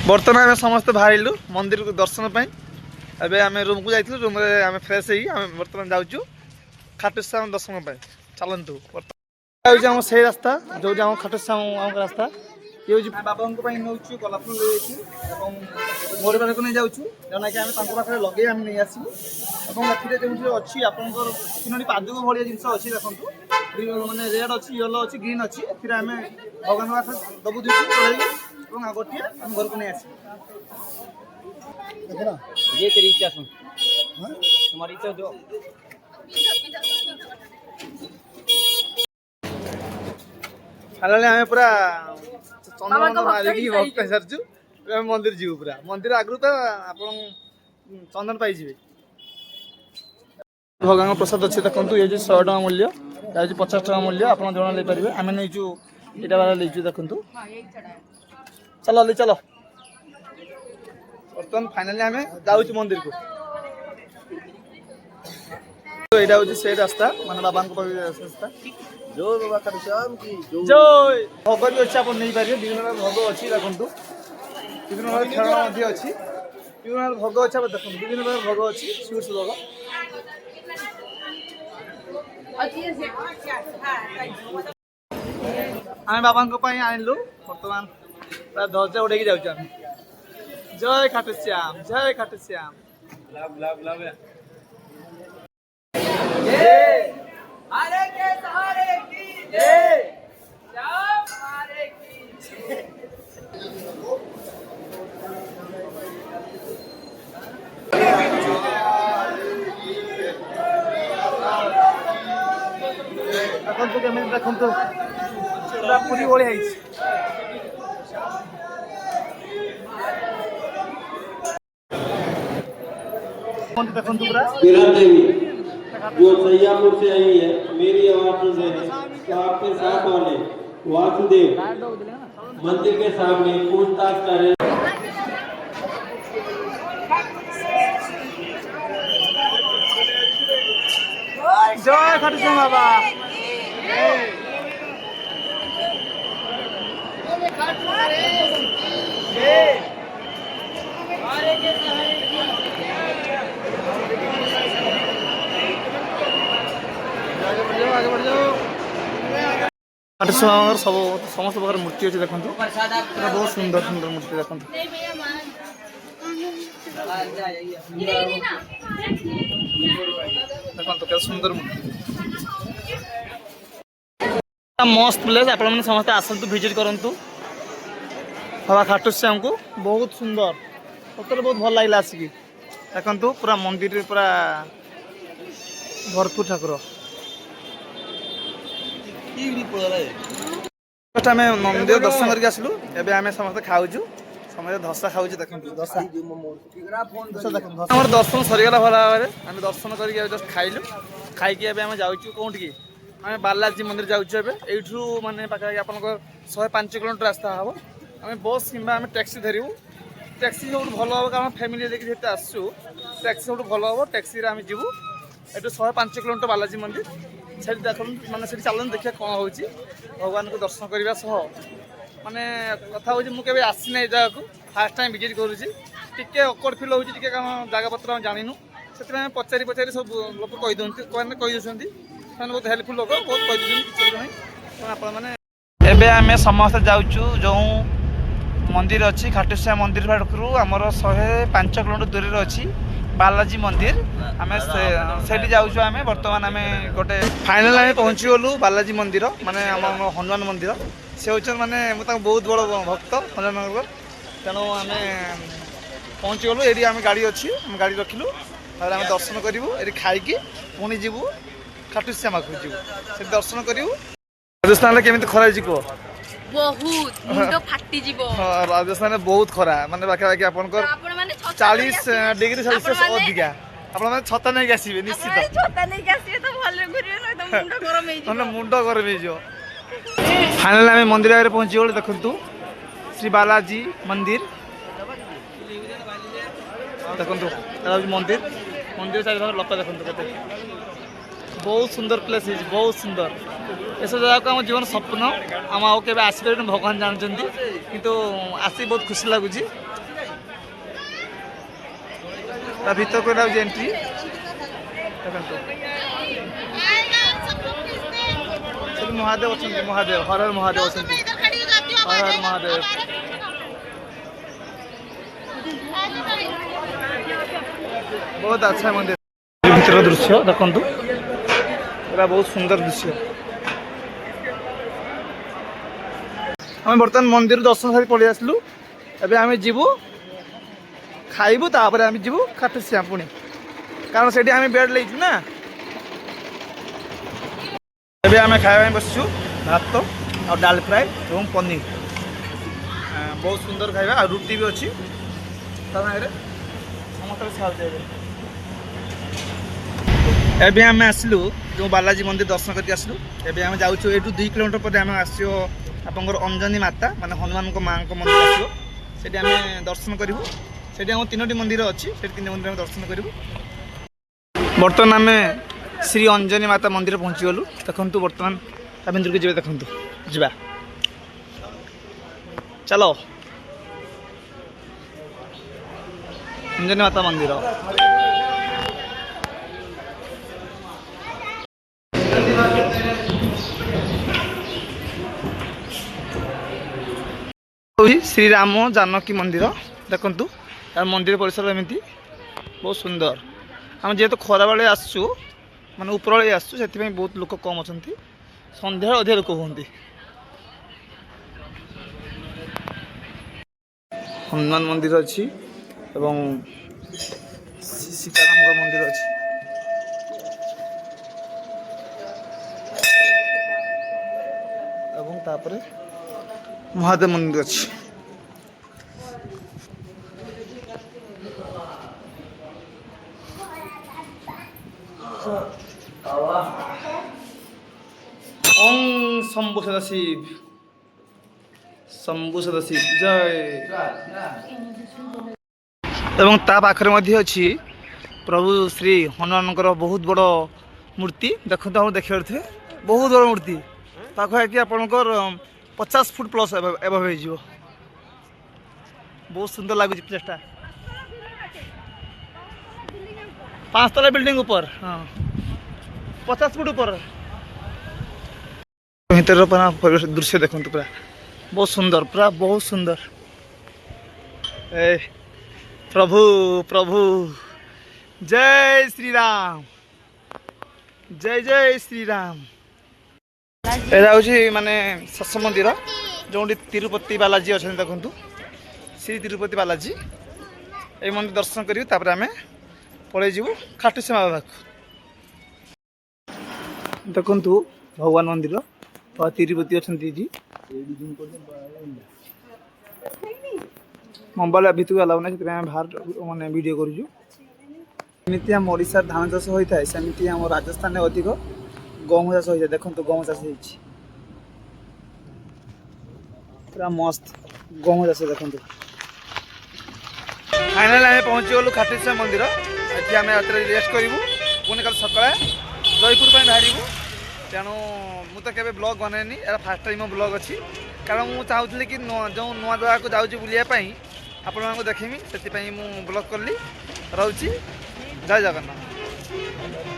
बर्तमान आम समस्त बाहर मंदिर को दर्शन पाई एबे आम रूम को जाइए रूम आम फ्रेश हो बर्तमान जाऊँ खाटूश्याम दर्शन पाई चलतु बर्तमान से रास्ता जो खाटूश्याम रास्ता ये हूँ बाबा नौ गोलाप फूल मोर बारे को नहीं जाऊँ जोना कि आम पाखे लगे आम नहीं आसू और जो अच्छी आप पादुक भाया जिन अच्छी देखो मैंने रेड अच्छी येलो अच्छी ग्रीन अच्छी आम भगवान पाखे दबू दूसरी और गोटे आम घर को नहीं आस ये तेरी इच्छा सुन तुम्हारी इच्छा जो फाइनली आम पूरा चंद्रमंद मारिकी भक्त सारचु मंदिर जीव पूरा मंदिर आगु तो आप चंदन पाई भगवान प्रसाद अच्छे देखो ये 100 टका मूल्य 50 टका मूल्य आप पारे आम नहींचु यहाँ बार लेचु देखु चलो अली चलो बर्तमान फाइनाली आम जाऊँ मंदिर को तो यहाँ हूँ से रास्ता माने बाबा रास्ता जय बाबा खाटूश्याम की जय भोग भी अच्छे आप नहीं पारे विभिन्न प्रकार भोग अच्छी देखो विभिन्न प्रकार खेल अच्छी विभिन्न प्रकार भोग अच्छे आप देखो विभिन्न प्रकार भोग अच्छी स्वीट्स भोग आम बाबा आणलु बर्तमान पूरा ध्वजा उड़े जाऊँ आम जय खाटूश्याम जय खाटूश्याम हरे के सहारे की जय श्याम हरे की देखो पूरा पूरी ओढ़े देखो पूरा जो सैयापुर से आई है मेरी आवाज सुन रहे हैं तो आपके साथ वाले वासुदेव मंदिर के सामने पूछताछ कर रहे हैं। जय खाटूश्याम बाबा खाटूश्याम सब समस्त प्रकार मूर्ति अच्छे देखो बहुत सुंदर सुंदर मूर्ति देखो देखो सुंदर मूर्ति मस्त प्लेस आप समस्त आसतु विजिट करूँ बाबा खाटूश्याम को बहुत सुंदर सतरे बहुत भल लगे आसिक देखु पूरा मंदिर पूरा भरपूर ठाकुर आम मंदिर दर्शन करके आसलु एबे आम समस्त खाऊँ समय धसा खाऊ देखो धसा आम दर्शन सरीगला भल भाव में आम दर्शन करके जस्ट खाइलु खाई आम जाऊँ कौटी आम बालाजी मंदिर जाऊँ एठू माने पाखापाखि आप 105 किलोमीटर रास्ता हम आम बस कि टैक्सी धरू टैक्सी सब भल हम कारण फैमिली लेकिन आसू टैक्सी सब भल हम टैक्सी आम जीवु एटू 105 किलोमीटर बालाजी मंदिर से देख मैंने चलन देखिए कौन हो भगवान को दर्शन करने सह माने कथा हो मुझे आसी ना जगह को फास्ट टाइम विजिट करुँची टी अकवर्ड फिल हो जगह पत्र जानू से पचारि पचारि सब लोक कहीदे बहुत हेल्पफुल लोक बहुत कहीदे आपने आम समस्त जाऊँ जो मंदिर अच्छी खाटूश्याम मंदिर पाखु आमर 105 किलोमीटर दूर अच्छी बालाजी मंदिर आम से जाऊँ आम बर्तमान आम गोटे फाइनाल आम पहुँची गलु बालाजी मंदिर माने आम हनुमान मंदिर से हूँ माने बहुत बड़ भक्त हनुमान तेणु आम पहुँची गलु ये आम गाड़ी अच्छी आम गाड़ी रखिलु आम दर्शन करूँ ये खाई पुणी जीवु खाटूश्याम आखु जीवु से दर्शन करूँ राजस्थान केमी खरा कह बहुत मुंड फाटी जीवो राजस्थान बहुत खरा माने पाखापाखि आपनकर 40 डिग्री सेल्सियस अधिका आपण माने छता नहीं आसीबे निश्चित छता नहीं आसीबे तो भले घुरियो न मुंड गरम हे जीवो मुंड गरम हे जीवो फाइनल आमे मंदिर आगे पहुंची गलो देखंतु श्री बालाजी मंदिर देखंतु एटा मंदिर मंदिर चारि भाग लोक देखंतु केते बहुत सुंदर प्लेस है बहुत सुंदर ये सब जगह को आम जीवन स्वप्न आम आगे आसपार भगवान जानते किंतु आसी बहुत खुशी लगुच ତା ଭିତରକୁ ଯାଉଛି ଏଣ୍ଟ୍ରି ଦେଖନ୍ତୁ ସେଠି ମହାଦେବ ଅଛନ୍ତି ମହାଦେବ ହର ମହାଦେବ ଅଛନ୍ତି ହର ମହାଦେବ ବହୁତ ଆଚ୍ଛା ମନ୍ଦିର ଭିତର ଦୃଶ୍ୟ ଦେଖନ୍ତୁ ପୁରା ବହୁତ ସୁନ୍ଦର ଦୃଶ୍ୟ ଆମେ ବର୍ତ୍ତମାନ ମନ୍ଦିର ଦର୍ଶନ ସାରି ପଳେଇ ଆସିଲୁ ଏବେ ଆମେ ଯିବୁ ଖାଇବୁ ତାପରେ ଆମେ ଯିବୁ ଖାଟୁଶ୍ୟାମ ପୁଣି କାରଣ ସେଠି ଆମେ ବେଡ୍ ନେଇଛୁ ନା ଏବେ ଆମେ ଖାଇବା ପାଇଁ ବସିଛୁ ଭାତ ଆଉ ଡାଲ ଫ୍ରାଏ ଏବଂ ପନିର ବହୁତ ସୁନ୍ଦର ଖାଇବା ଆଉ ରୁଟି ବି ଅଛି ତା ସାଙ୍ଗରେ ସମସ୍ତେ ଖାଉଛୁ ଏବେ ଆମେ ଆସିଲୁ ଯେଉଁ ବାଲାଜୀ ମନ୍ଦିର ଦର୍ଶନ କରିକି ଆସିଲୁ ଏବେ ଆମେ ଯାଉଛୁ ଏଇଠୁ 2 କିଲୋମିଟର ପରେ ଆମେ ଆସିବ ଆପଣଙ୍କର ଅଞ୍ଜନୀ ମାତା ମାନେ ହନୁମାନଙ୍କ ମାଙ୍କ ମନ୍ଦିର ଆସିବ ସେଠି ଆମେ ଦର୍ଶନ କରିବୁ ସେଠି ଆମର 3ଟି ମନ୍ଦିର ଅଛି ସେଠି 3 ମନ୍ଦିର ଆମେ ଦର୍ଶନ କରିବୁ ବର୍ତ୍ତମାନ ଆମେ ଶ୍ରୀ ଅଞ୍ଜନୀ ମାତା ମନ୍ଦିର ପହଞ୍ଚିଗଲୁ ଦେଖନ୍ତୁ ବର୍ତ୍ତମାନ ତା ଭିତରକୁ ଯିବେ ଦେଖନ୍ତୁ ଯିବା ଚାଲ ଅଞ୍ଜନୀ ମାତା ମନ୍ଦିର ଶ୍ରୀରାମ ଜାନକୀ ମନ୍ଦିର ଦେଖନ୍ତୁ ତାର ମନ୍ଦିର ପରିସର ଏମିତି ବହୁତ ସୁନ୍ଦର ଆମେ ଯେହେତୁ ଖରାବେଳେ ଆସୁଛୁ ମାନେ ଉପରବେଳେ ଆସୁଛୁ ସେଥିପାଇଁ ବହୁତ ଲୋକ କମ୍ ଅଛନ୍ତି ସନ୍ଧ୍ୟାରେ ଅଧିକ ଲୋକ ହୁଅନ୍ତି ହନୁମାନ ମନ୍ଦିର ଅଛି ଏବଂ ସୀତାରାମଙ୍କ ମନ୍ଦିର ଅଛି ଏବଂ ତାପରେ ମହାଦେବ ମନ୍ଦିର ଅଛି ओम शंभु सदाशिव जय एवं ता पाखरे मध्य अछि प्रभु श्री हनुमानकर बहुत बड़ मूर्ति देखो तो देखि पारे बहुत बड़ मूर्ति पाखा कि आपनकर 50 फुट प्लस एबव हो जिवो बहुत सुंदर लागु प्लेसटा 5 तला बिल्डिंग ऊपर हाँ 50 फुट ऊपर भीतर परिवेश दृश्य देखो पूरा बहुत सुंदर ए प्रभु प्रभु जय श्री राम जय श्री राम एटा हूँ माने शश मंदिर जो तिरुपति बालाजी अच्छा देखु श्री तिरुपति बालाजी ये मंदिर दर्शन करूँ तापर आम पलि जीवु खाटुश्याम बाबा देखु भगवान मंदिर तिरुपति अच्छा मोबाइल भितर अलाउ ना बाहर माने वीडियो करुँ आम ओडिशा धान चाष होता है सेमती आम राजस्थान में अधिक गहूम चाष होता है देखो गहूम चाष पूरा मस्त गहूम चाष देखो फाइनाल आम पहुँची गलु खाटुश्याम मंदिर ये आम रात रेस्ट करूँ पुणी कल सकाଳେ जयपुर बाहर तेणु मुझे केवे ब्लॉग बनैनी यार फास्ट टाइम मो ब्लॉग अच्छी कारण मुझे चाहूली कि जो नुआ जगह को जाऊँ बुलायापी आपण मानक देखी से ब्लॉग कली रोची जय जगन्नाथ।